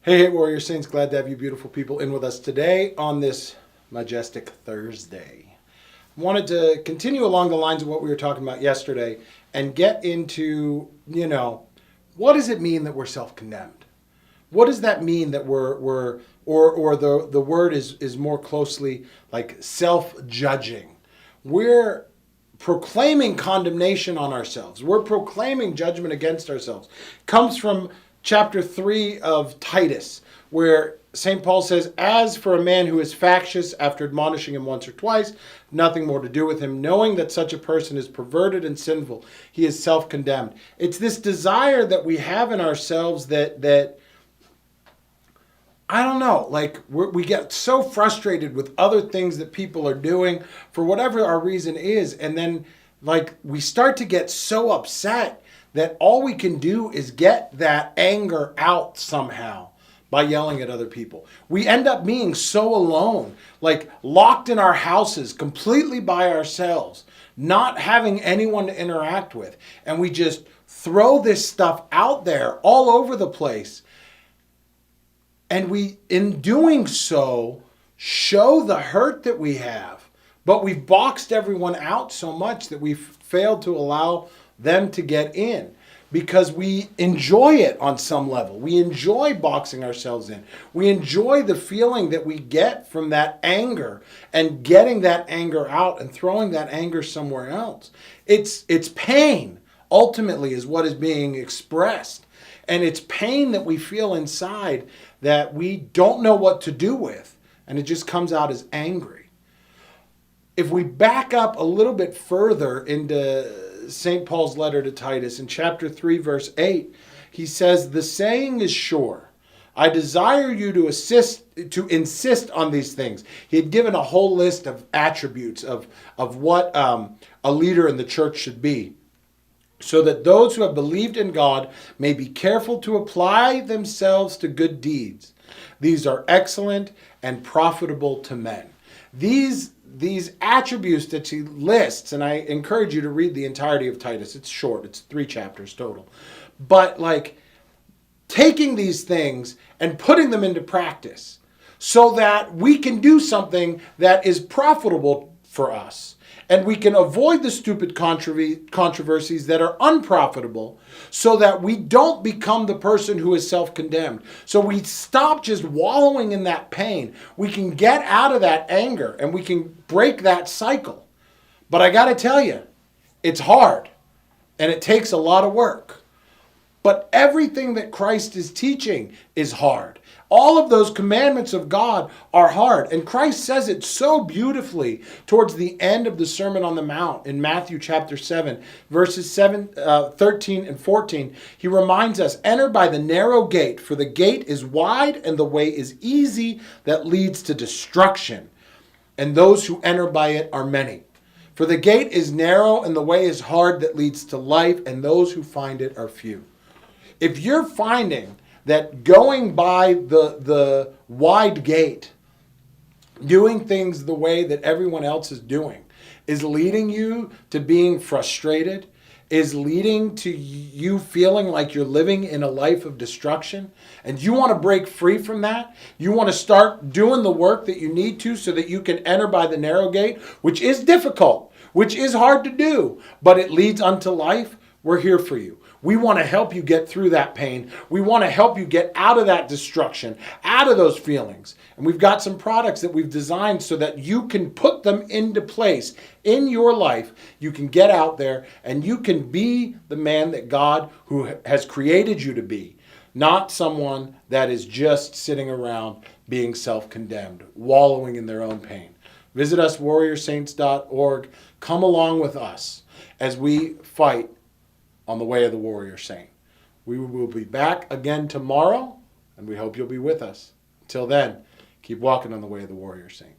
Hey, Warrior Saints, glad to have you beautiful people in with us today on this majestic Thursday. Wanted to continue along the lines of what we were talking about yesterday and get into, what does it mean that we're self-condemned? What does that mean that the word is more closely like self-judging? We're proclaiming condemnation on ourselves. We're proclaiming judgment against ourselves. Comes from chapter 3 of Titus, where St. Paul says, "As for a man who is factious, after admonishing him once or twice, nothing more to do with him, knowing that such a person is perverted and sinful, he is self-condemned." It's this desire that we have in ourselves that I don't know, like we get so frustrated with other things that people are doing for whatever our reason is. And then like we start to get so upset that all we can do is get that anger out somehow by yelling at other people. We end up being so alone, like locked in our houses completely by ourselves, not having anyone to interact with. And we just throw this stuff out there all over the place. And we, in doing so, show the hurt that we have. But we've boxed everyone out so much that we've failed to allow them to get in. Because we enjoy it on some level. We enjoy boxing ourselves in. We enjoy the feeling that we get from that anger and getting that anger out and throwing that anger somewhere else. It's pain, ultimately, is what is being expressed. And it's pain that we feel inside that we don't know what to do with. And it just comes out as angry. If we back up a little bit further into St. Paul's letter to Titus in chapter 3, verse 8, he says, "The saying is sure. I desire you to insist on these things." He had given a whole list of attributes of what a leader in the church should be, so that those who have believed in God may be careful to apply themselves to good deeds. These are excellent and profitable to men. These attributes that he lists, and I encourage you to read the entirety of Titus. It's short. It's 3 chapters total. But like taking these things and putting them into practice so that we can do something that is profitable for us. And we can avoid the stupid controversies that are unprofitable so that we don't become the person who is self-condemned. So we stop just wallowing in that pain. We can get out of that anger and we can break that cycle. But I got to tell you, it's hard and it takes a lot of work. But everything that Christ is teaching is hard. All of those commandments of God are hard. And Christ says it so beautifully towards the end of the Sermon on the Mount in Matthew chapter 7, verses 13 and 14. He reminds us, "Enter by the narrow gate, for the gate is wide and the way is easy that leads to destruction. And those who enter by it are many. For the gate is narrow and the way is hard that leads to life, and those who find it are few." If you're finding that going by the wide gate, doing things the way that everyone else is doing, is leading you to being frustrated, is leading to you feeling like you're living in a life of destruction, and you want to break free from that, you want to start doing the work that you need to so that you can enter by the narrow gate, which is difficult, which is hard to do, but it leads unto life, we're here for you. We want to help you get through that pain. We want to help you get out of that destruction, out of those feelings. And we've got some products that we've designed so that you can put them into place in your life. You can get out there and you can be the man that God who has created you to be, not someone that is just sitting around being self-condemned, wallowing in their own pain. Visit us, warriorsaints.org. Come along with us as we fight on the way of the warrior saint. We will be back again tomorrow, and we hope you'll be with us. Until then, keep walking on the way of the warrior saint.